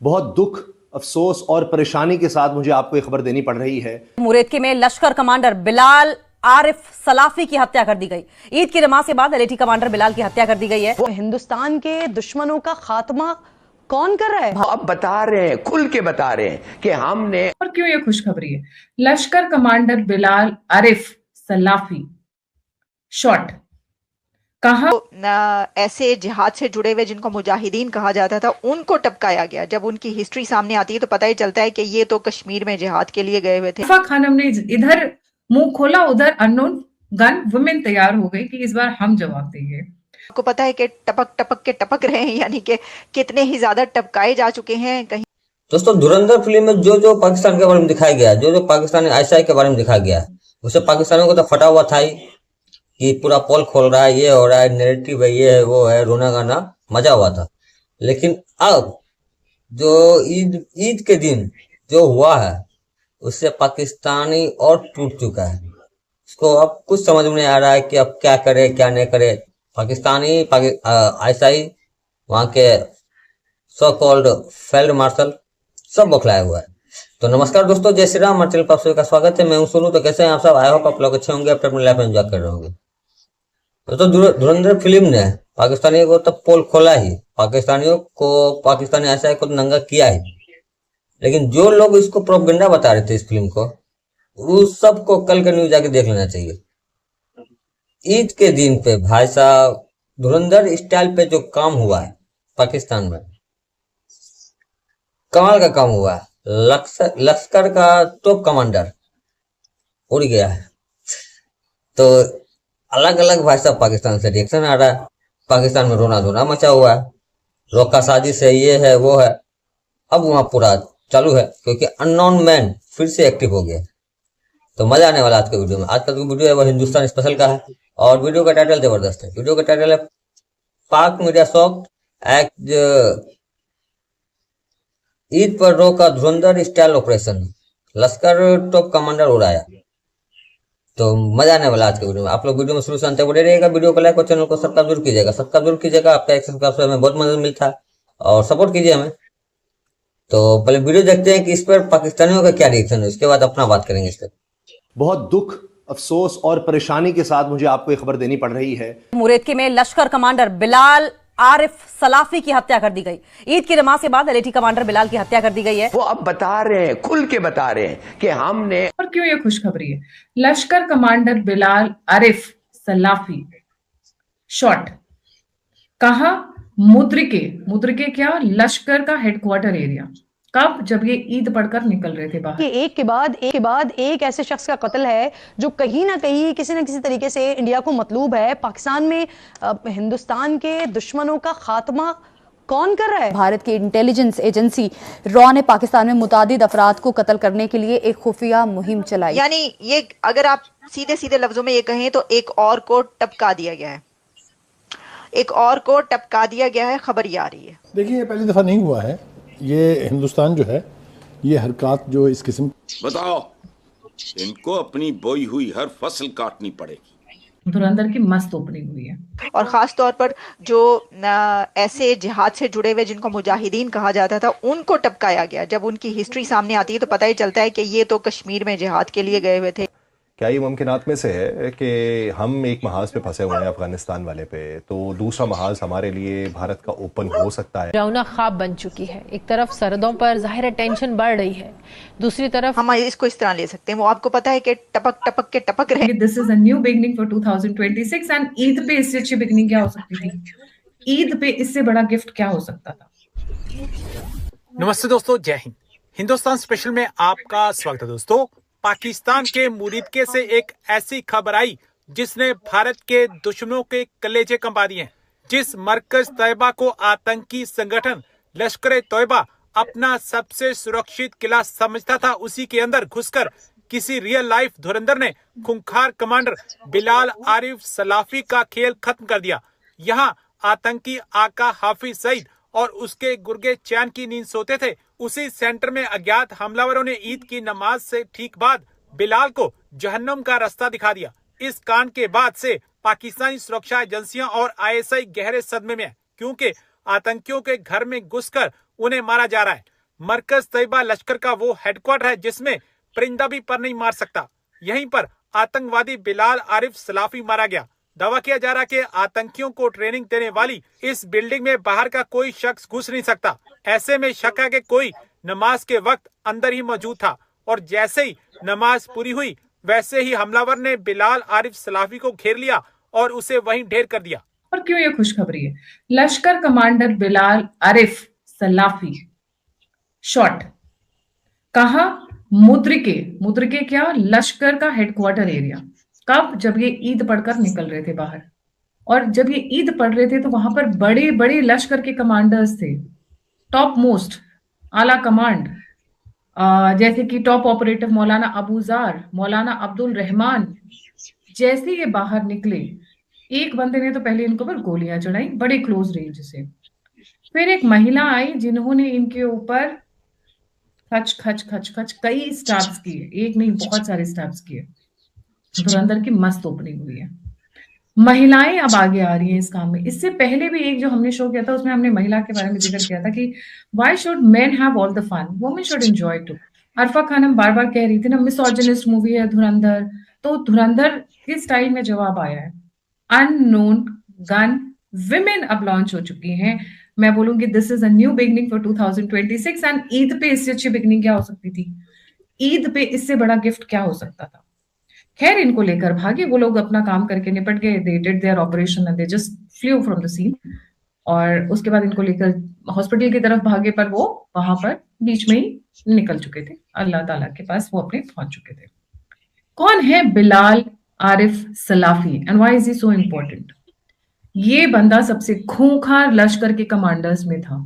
बहुत दुख, अफसोस और परेशानी के साथ मुझे आपको ये खबर देनी पड़ रही है। मुरेदके में लश्कर कमांडर बिलाल आरिफ सलाफी की हत्या कर दी गई। ईद की नमाज के बाद एलएटी कमांडर बिलाल की हत्या कर दी गई है। हिंदुस्तान के दुश्मनों का खात्मा कौन कर रहा है? अब बता रहे हैं, खुल के बता रहे हैं कि हमने। और क्यों ये खुशखबरी है? लश्कर कमांडर बिलाल आरिफ सलाफी शॉट कहा। ऐसे जिहाद से जुड़े हुए जिनको मुजाहिदीन कहा जाता था उनको टपकाया गया। जब उनकी हिस्ट्री सामने आती है तो पता ही चलता है कि ये तो कश्मीर में जिहाद के लिए गए हुए थे। खानम ने इधर मुंह खोला, उधर अननोन गन वुमेन तैयार हो गई कि इस बार हम जवाब देंगे। आपको पता है कि टपक टपक के टपक रहे हैं, यानी कि कितने ही ज्यादा टपकाए जा चुके हैं। कहीं दोस्तों, धुरंधर फिल्म में जो जो पाकिस्तान के बारे में दिखाया गया, जो जो पाकिस्तानी आईएसआई के बारे में दिखाया गया, उससे पाकिस्तानियों को तो फटा हुआ था ही कि पूरा पोल खोल रहा है, ये हो रहा है, नैरेटिव है, ये है, वो है, रोना गाना मजा हुआ था। लेकिन अब जो ईद के दिन जो हुआ है उससे पाकिस्तानी और टूट चुका है। उसको अब कुछ समझ में नहीं आ रहा है कि अब क्या करे क्या नहीं करे। पाकिस्तानी आईएसआई, वहां के सो कॉल्ड फील्ड मार्शल सब बौखलाया हुआ है। तो नमस्कार दोस्तों, जय श्री राम। हमारे चैनल पर आप सभी का स्वागत है। मैं हूं सोनू। तो कैसे हैं आप सब? आई होप आप लोग अच्छे होंगे, अपनी लाइफ में एंजॉय कर रहे होंगे। दोस्तों, धुरंधर फिल्म ने पाकिस्तानियों को तो पोल खोला ही, पाकिस्तानियों को, पाकिस्तानी आईएसआई को नंगा किया ही। लेकिन जो लोग इसको प्रोपेगेंडा बता रहे थे इस फिल्म को, उस सबको कल का न्यूज जाके देख लेना चाहिए। ईद के दिन पे भाई साहब धुरंधर स्टाइल पे जो काम हुआ है पाकिस्तान में, कमाल का काम हुआ है। लश्कर का टॉप कमांडर उड़ गया है। तो अलग अलग भाई साहब पाकिस्तान से रिएक्शन आ रहा है। पाकिस्तान में रोना धोना मचा हुआ है, रोका साजिश है, ये है वो है। अब वहां पूरा चालू है क्योंकि अननोन मैन फिर से एक्टिव हो गया। तो मजा आने वाला आज के वीडियो में। आज का जो वीडियो है वो हिंदुस्तान स्पेशल का है और वीडियो का टाइटल जबरदस्त है। वीडियो का टाइटल है पाक मीडिया शॉक एक्ट ईद पर रोका धुरंधर स्टाइल ऑपरेशन, लश्कर टॉप कमांडर उड़ाया। तो मजा आने वाला आज के वीडियो में। आप लोग वीडियो में शुरू से अंत तक बने रहिएगा। वीडियो को लाइक और चैनल को सब्सक्राइब जरूर कीजिएगा। सब्सक्राइब जरूर कीजिएगा, आपका एक सब्सक्राइब से हमें बहुत मदद मिलता है और सपोर्ट कीजिए हमें। तो पहले वीडियो देखते हैं कि इस पर पाकिस्तानियों का क्या रिएक्शन है, उसके बाद अपना बात करेंगे इस पर। बहुत दुख, अफसोस और परेशानी के साथ मुझे आपको ये खबर देनी पड़ रही है। मुरेदके में लश्कर कमांडर बिलाल आरिफ सलाफी की हत्या कर दी गई। ईद की नमाज के बाद एलएटी कमांडर बिलाल की हत्या कर दी गई है। वो अब बता रहे हैं, खुल के बता रहे हैं कि हमने। और क्यों ये खुशखबरी है? लश्कर कमांडर बिलाल आरिफ सलाफी शॉट कहा। मुद्रिके क्या, लश्कर का हेडक्वार्टर एरिया। कब? जब ये ईद पढ़कर निकल रहे थे बाहर। ये एक के बाद एक ऐसे शख्स का कत्ल है जो कहीं ना कहीं किसी न किसी तरीके से इंडिया को मतलूब है। पाकिस्तान में हिंदुस्तान के दुश्मनों का खात्मा कौन कर रहा है? भारत की इंटेलिजेंस एजेंसी रॉ ने पाकिस्तान में मुतादिद अफराद को कत्ल करने के लिए एक खुफिया मुहिम चलाई। यानी ये अगर आप सीधे सीधे लफ्जों में ये कहें तो एक और को टपका दिया गया है, एक और को टपका दिया गया है। खबर ये आ रही है। देखिए, ये पहली दफा नहीं हुआ है। ये हिंदुस्तान जो है, ये हरकत जो इस किस्म। बताओ, इनको अपनी बोई हुई हर फसल काटनी पड़ेगी। धुरंधर की मस्त ओपनिंग हुई है। और खास तौर पर जो ऐसे जिहाद से जुड़े हुए जिनको मुजाहिदीन कहा जाता था उनको टपकाया गया। जब उनकी हिस्ट्री सामने आती है तो पता ही चलता है कि ये तो कश्मीर में जिहाद के लिए गए हुए थे। क्या ये मुमकिनात में से है कि हम एक महाज पे फंसे हुए हैं अफगानिस्तान वाले पे, तो दूसरा महाज हमारे लिए भारत का ओपन हो सकता है? डरावना ख्वाब बन चुकी है। एक तरफ सरहदों पर जाहिर है टेंशन बढ़ रही है, दूसरी तरफ हम इसको इस तरह ले सकते हैं, वो आपको पता है कि टपक टपक के टपक रहे। This is a new beginning for 2026 and Eid पे इससे अच्छी बिगनिंग क्या हो सकती थी? ईद पे इससे बड़ा गिफ्ट क्या हो सकता था? नमस्ते दोस्तों, जय हिंद। हिंदुस्तान स्पेशल में आपका स्वागत है। दोस्तों, पाकिस्तान के मुरीदके से एक ऐसी खबर आई जिसने भारत के दुश्मनों के कलेजे कंपा दिए हैं। जिस मरकज तैयबा को आतंकी संगठन लश्कर तैयबा अपना सबसे सुरक्षित किला समझता था, उसी के अंदर घुसकर किसी रियल लाइफ धुरंधर ने खूंखार कमांडर बिलाल आरिफ सलाफी का खेल खत्म कर दिया। यहाँ आतंकी आका हाफिज सईद और उसके गुर्गे चैन की नींद सोते थे। उसी सेंटर में अज्ञात हमलावरों ने ईद की नमाज से ठीक बाद बिलाल को जहन्नुम का रास्ता दिखा दिया। इस कांड के बाद से पाकिस्तानी सुरक्षा एजेंसियां और आईएसआई गहरे सदमे में है, क्योंकि आतंकियों के घर में घुसकर उन्हें मारा जा रहा है। मरकज तैयबा लश्कर का वो हेडक्वार्टर है जिसमें परिंदा भी पर नहीं मार सकता। यहीं पर आतंकवादी बिलाल आरिफ सलाफी मारा गया। दावा किया जा रहा है कि आतंकियों को ट्रेनिंग देने वाली इस बिल्डिंग में बाहर का कोई शख्स घुस नहीं सकता। ऐसे में शक है कि कोई नमाज के वक्त अंदर ही मौजूद था और जैसे ही नमाज पूरी हुई वैसे ही हमलावर ने बिलाल आरिफ सलाफी को घेर लिया और उसे वहीं ढेर कर दिया। और क्यों ये खुशखबरी है? लश्कर कमांडर बिलाल आरिफ सलाफी शॉट। कहा मुद्रिके क्या लश्कर का हेडक्वार्टर एरिया। कब? जब ये ईद पढ़कर निकल रहे थे बाहर, और जब ये ईद पढ़ रहे थे तो वहां पर बड़े बड़े लश्कर के कमांडर्स थे, टॉप मोस्ट आला कमांड, जैसे कि टॉप ऑपरेटिव मौलाना अबूजार, मौलाना अब्दुल रहमान। जैसे ये बाहर निकले, एक बंदे ने तो पहले इनके ऊपर गोलियां चढ़ाई बड़े क्लोज रेंज से। फिर एक महिला आई जिन्होंने इनके ऊपर खच खच खच खच कई स्टैब्स किए, एक नहीं बहुत सारे स्टैब्स किए। धुरंधर की मस्त ओपनिंग हुई है। महिलाएं अब आगे आ रही हैं इस काम में। इससे पहले भी एक जो हमने शो किया था उसमें हमने महिला के बारे में जिक्र किया था कि why should men have all the fun, women should enjoy too. Arfa Khanum बार बार कह रही थी ना, मिसोजिनिस्ट मूवी है धुरंधर, तो धुरंधर के स्टाइल में जवाब आया है। अननोन गन विमेन अब लॉन्च हो चुकी हैं। मैं बोलूंगी this is a new beginning for 2026 and Eid पे इससे अच्छी बिगनिंग क्या हो सकती थी? ईद पे इससे बड़ा गिफ्ट क्या हो सकता था? खैर, इनको लेकर भागे वो लोग, अपना काम करके निपट गए। They did their operation and they just flew from the scene. और उसके बाद इनको लेकर हॉस्पिटल की तरफ भागे, पर वो वहां पर बीच में ही निकल चुके थे। अल्लाह ताला के पास वो अपने पहुंच चुके थे। कौन है Bilal Arif Salafi and why is he so important? ये बंदा सबसे खूंखार लश्कर के कमांडर्स में था।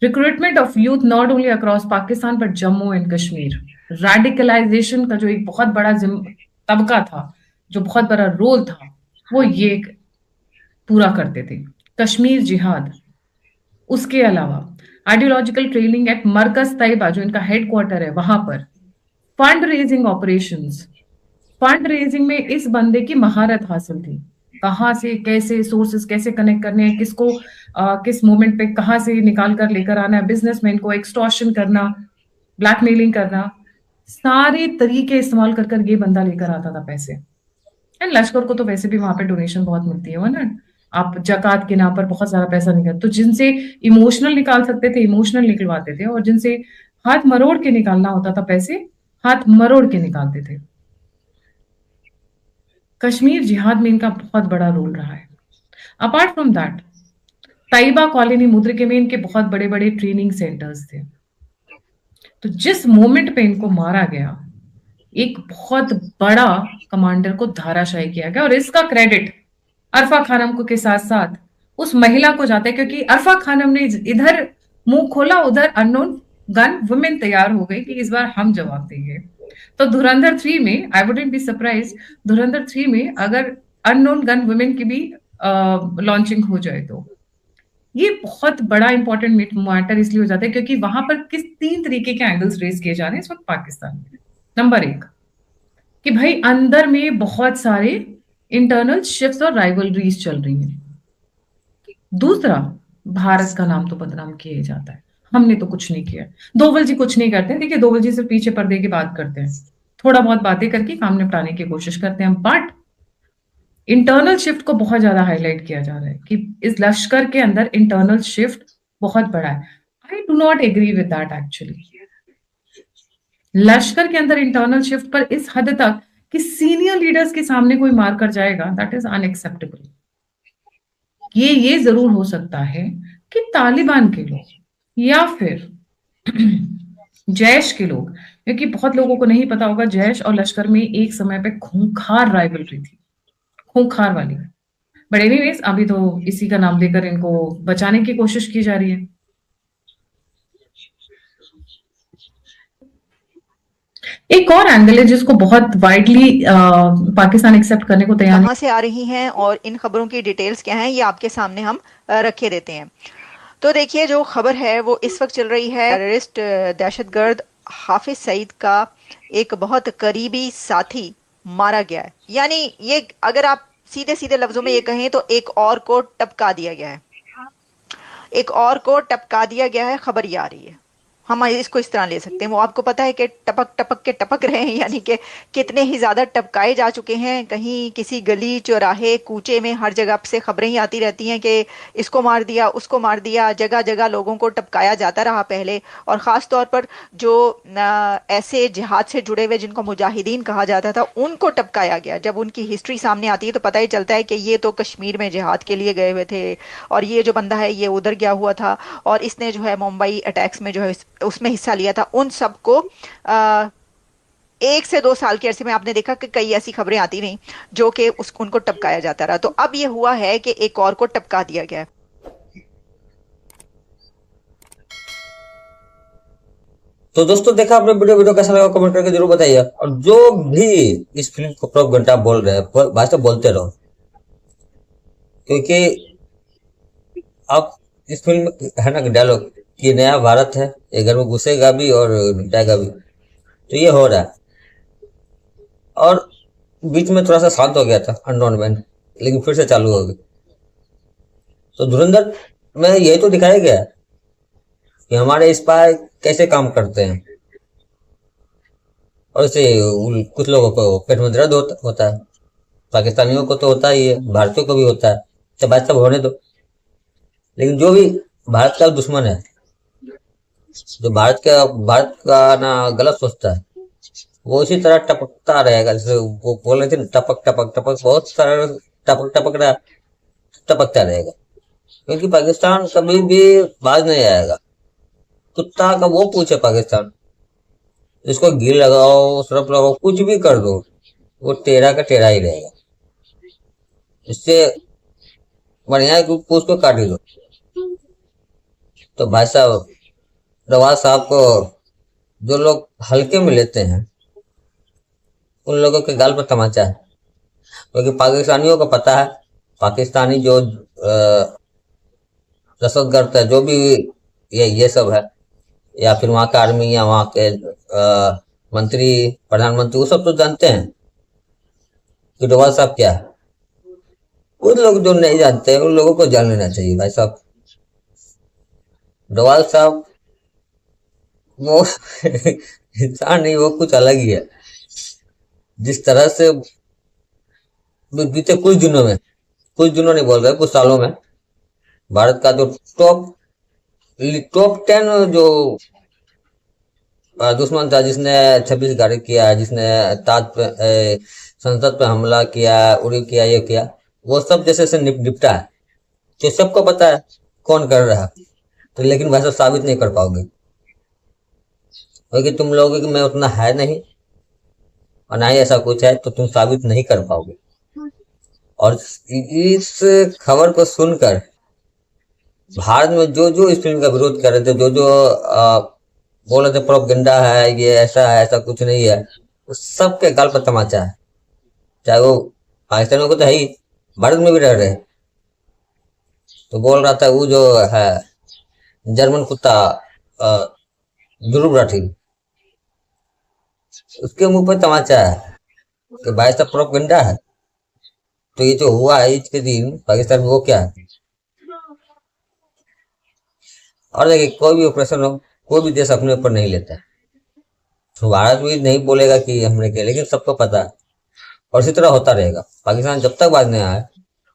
Recruitment of youth not only across Pakistan but Jammu and Kashmir. Radicalisation का जो एक बहुत बड़ा तबका था, जो बहुत बड़ा रोल था, वो ये पूरा करते थे। कश्मीर जिहाद, उसके अलावा आइडियोलॉजिकल ट्रेनिंग एट मरकज तैयबा जो इनका हेडक्वार्टर है वहां पर, fund raising operations. Fund raising में इस बंदे की महारत हासिल थी। कहाँ से कैसे सोर्सेस कैसे कनेक्ट करने हैं, किसको किस मोमेंट पे कहाँ से निकाल कर लेकर आना है, बिजनेसमैन को एक्सटॉर्शन करना, ब्लैकमेलिंग करना, सारे तरीके इस्तेमाल कर कर ये बंदा लेकर आता था पैसे। एंड लश्कर को तो वैसे भी वहां पे डोनेशन बहुत मिलती है ना, आप जकात के नाम पर बहुत सारा पैसा निकल, तो जिनसे इमोशनल निकाल सकते थे इमोशनल निकलवाते थे, और जिनसे हाथ मरोड़ के निकालना होता था पैसे, हाथ मरोड़ के निकालते थे। कश्मीर जिहाद में इनका बहुत बड़ा रोल रहा है। Apart from that, Tayyaba colony Muridke में इनके बहुत बड़े बड़े ट्रेनिंग सेंटर्स थे। तो जिस मोमेंट पे इनको मारा गया, एक बहुत बड़ा कमांडर को धाराशाही किया गया, और इसका क्रेडिट अरफा खानम को के साथ साथ उस महिला को जाता है, क्योंकि अरफा खानम ने इधर मुंह खोला, उधर अननोन गन वुमेन तैयार हो गई कि इस बार हम जवाब देंगे। तो धुरंधर 3 में आई वुडंट बी सरप्राइज, धुरंधर 3 में अगर अननोन गन वुमेन की भी लॉन्चिंग हो जाए तो ये बहुत बड़ा इंपॉर्टेंट मैटर इसलिए हो जाता है क्योंकि वहां पर किस 3 तरीके के एंगल्स रेज किए जा रहे हैं इस वक्त पाकिस्तान में। नंबर 1 कि भाई अंदर में बहुत सारे इंटरनल शिफ्ट्स और राइवलरीज चल रही हैं। दूसरा, भारत का नाम तो बदनाम किया जाता है, हमने तो कुछ नहीं किया। दोवल जी कुछ नहीं करते हैं, देखिए दोवल जी सिर्फ पीछे पर्दे की बात करते हैं, थोड़ा बहुत बातें करके काम निपटाने की कोशिश करते हैं, बट इंटरनल शिफ्ट को बहुत ज्यादा हाईलाइट किया जा रहा है कि इस लश्कर के अंदर इंटरनल शिफ्ट बहुत बड़ा है। I do not agree with that actually. Lashkar के अंदर इंटरनल शिफ्ट पर इस हद तक कि सीनियर लीडर्स के सामने कोई मार कर जाएगा, दैट इज अनएक्सेप्टेबल। ये जरूर हो सकता है कि तालिबान के लोग या फिर जैश के लोग, क्योंकि बहुत लोगों को नहीं पता होगा जैश और लश्कर में एक समय पे खूंखार राइवलरी थी, खूंखार वाली। बट एनीवेज अभी तो इसी का नाम लेकर इनको बचाने की कोशिश की जा रही है। एक और एंगल है जिसको बहुत वाइडली पाकिस्तान एक्सेप्ट करने को तैयार कहां से आ रही हैं और इन खबरों की डिटेल्स क्या हैं, ये आपके सामने हम रखे देते हैं। तो देखिए, जो खबर है वो इस वक्त चल रही है, टेररिस्ट दहशतगर्द हाफिज सईद का एक बहुत करीबी साथी मारा गया है। यानी ये अगर आप सीधे सीधे लफ्जों में ये कहें तो एक और को टपका दिया गया है। एक और को टपका दिया गया है, खबर ये आ रही है। हम इसको इस तरह ले सकते हैं, वो आपको पता है कि टपक टपक के टपक रहे हैं, यानी कि कितने ही ज्यादा टपकाए जा चुके हैं। कहीं किसी गली चौराहे कूचे में हर जगह से खबरें ही आती रहती हैं कि इसको मार दिया, उसको मार दिया। जगह जगह लोगों को टपकाया जाता रहा पहले, और ख़ास तौर पर जो ऐसे जिहाद से जुड़े हुए जिनको मुजाहिदीन कहा जाता था उनको टपकाया गया। जब उनकी हिस्ट्री सामने आती है तो पता ही चलता है कि ये तो कश्मीर में जिहाद के लिए गए हुए थे, और ये जो बंदा है ये उधर गया हुआ था, और इसने जो है मुंबई अटैक्स में जो है उसमें हिस्सा लिया था। उन सबको 1 से 2 साल के अरसे में आपने देखा कि कई ऐसी खबरें आती रहीं जो कि उनको टपकाया जाता रहा। तो अब ये हुआ है कि एक और को टपका दिया गया है। तो दोस्तों देखा आपने वीडियो कैसा लगा कमेंट करके जरूर बताइए। और जो भी इस फिल्म को प्रोपेगेंडा बोल रहे हैं भाई साहब बोलते रहो, क्योंकि आप इस फिल्म में है ना डायलॉग कि नया भारत है, ये घर में घुसेगा भी और जाएगा भी, तो ये हो रहा है। और बीच में थोड़ा सा शांत हो गया था अननोन मैन, लेकिन फिर से चालू हो गई। तो धुरंधर में यही तो दिखाया गया कि हमारे स्पाई कैसे काम करते हैं, और इससे कुछ लोगों को पेट में दर्द होता है, पाकिस्तानियों को तो होता ही है, भारतीयों को भी होता है, सब बात सब होने दो। लेकिन जो भी भारत का दुश्मन है, जो भारत का ना गलत सोचता है, वो इसी तरह टपकता रहेगा। जैसे वो बोल रहे थे टपक टपक टपक, बहुत सारा टपकता रहेगा, क्योंकि पाकिस्तान कभी भी बाज नहीं आएगा। कुत्ता का वो पूछे पाकिस्तान, इसको घी लगाओ, सरफ लगाओ, कुछ भी कर दो, वो टेढ़ा का टेढ़ा ही रहेगा। इससे बढ़िया है कि पूछ को काट ही दो। तो भाई साहब रवाज साहब को जो लोग हल्के में लेते हैं उन लोगों के गाल पर तमाचा है, क्योंकि पाकिस्तानियों को पता है पाकिस्तानी जो दहशतगर्द है, जो भी ये सब है, या फिर वहाँ का आर्मी या वहाँ के मंत्री प्रधानमंत्री, वो सब तो जानते हैं कि रवाज साहब क्या है। उन लोग जो नहीं जानते हैं उन लोगों को जान लेना चाहिए भाई साहब। डोवाल साहब वो इंसान नहीं, वो कुछ अलग ही है। जिस तरह से बीते कुछ दिनों नहीं बोल रहे, कुछ सालों में भारत का जो टॉप 10 जो दुश्मन था, जिसने 26 गाड़ी किया, जिसने ताज पे संसद पे हमला किया, उड़ी किया, ये किया, वो सब जैसे से निपटा है। तो सबको पता है कौन कर रहा है, तो लेकिन वैसा साबित नहीं कर पाओगे, क्योंकि तुम लोगों में उतना है नहीं, और ना ही ऐसा कुछ है, तो तुम साबित नहीं कर पाओगे। और इस खबर को सुनकर भारत में जो इस फिल्म का विरोध कर रहे थे, जो बोल रहे थे प्रोपेगेंडा है, ये ऐसा है, ऐसा कुछ नहीं है, उस सबके गाल पर तमाचा है। चाहे वो पाकिस्तानियों को तो है ही, भारत में भी रह रहे। तो बोल रहा था वो जो है जर्मन कुत्ता ध्रुव राठी, उसके मुंह पर तमाचा है कि भाई साहब प्रोपेगेंडा है। तो ये जो हुआ है ईद के दिन पाकिस्तान में, वो क्या है? और देखिए, कोई भी ऑपरेशन हो, कोई भी देश अपने ऊपर नहीं लेता है। तो भारत भी नहीं बोलेगा कि हमने किया, लेकिन सबको पता है, और इसी तरह होता रहेगा। पाकिस्तान जब तक बाज नहीं आए,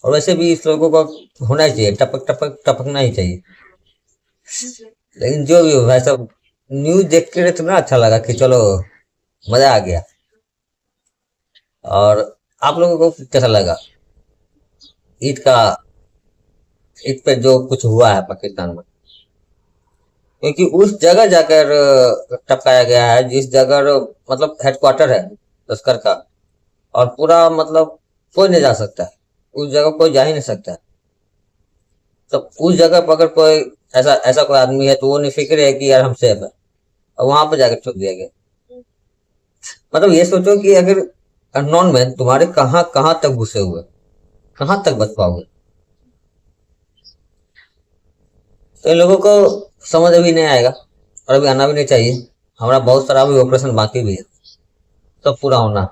और वैसे भी इस लोगों को होना ही चाहिए, टपकना ही चाहिए। लेकिन जो भी हो भाई साहब, न्यूज देख के इतना अच्छा लगा कि चलो मजा आ गया। और आप लोगों को कैसा लगा ईद पे जो कुछ हुआ है पाकिस्तान में? क्योंकि उस जगह जाकर टपकाया गया है जिस जगह मतलब हेडक्वार्टर है लश्कर का, और पूरा मतलब कोई नहीं जा सकता, उस जगह कोई जा ही नहीं सकता। तो उस जगह पर अगर कोई ऐसा कोई आदमी है तो वो नहीं फिक्र है कि यार हम सेफ है, और वहां पर जाकर छोड़ दिया गया। मतलब ये सोचो कि अगर अननोन मैन तुम्हारे कहां तक घुसे हुए, कहां तक बच पाओगे? तो इन लोगों को समझ अभी नहीं आएगा, और अभी आना भी नहीं चाहिए। हमारा बहुत सारा अभी ऑपरेशन बाकी भी है, सब पूरा होना।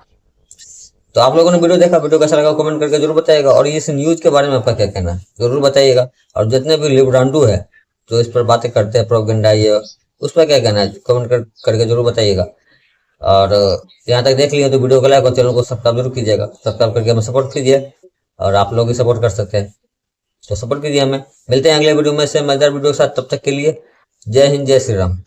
तो आप लोगों ने वीडियो देखा, वीडियो कैसा लगा कमेंट करके जरूर बताइएगा। और इस न्यूज के बारे में आपका क्या कहना है जरूर बताइएगा। और जितने भी लिबरांडू है जो इस पर बातें करते हैं प्रोपेगेंडा ये, उस पर क्या कहना है कमेंट करके जरूर बताइएगा। और यहाँ तक देख लिया तो वीडियो को लाइक और चैनल को सब्सक्राइब जरूर कीजिएगा। सब्सक्राइब करके हमें सपोर्ट कीजिए और आप लोग भी सपोर्ट कर सकते हैं तो सपोर्ट कीजिए हमें। मिलते हैं अगले वीडियो में से मजेदार वीडियो के साथ, तब तक के लिए जय हिंद जय श्री राम।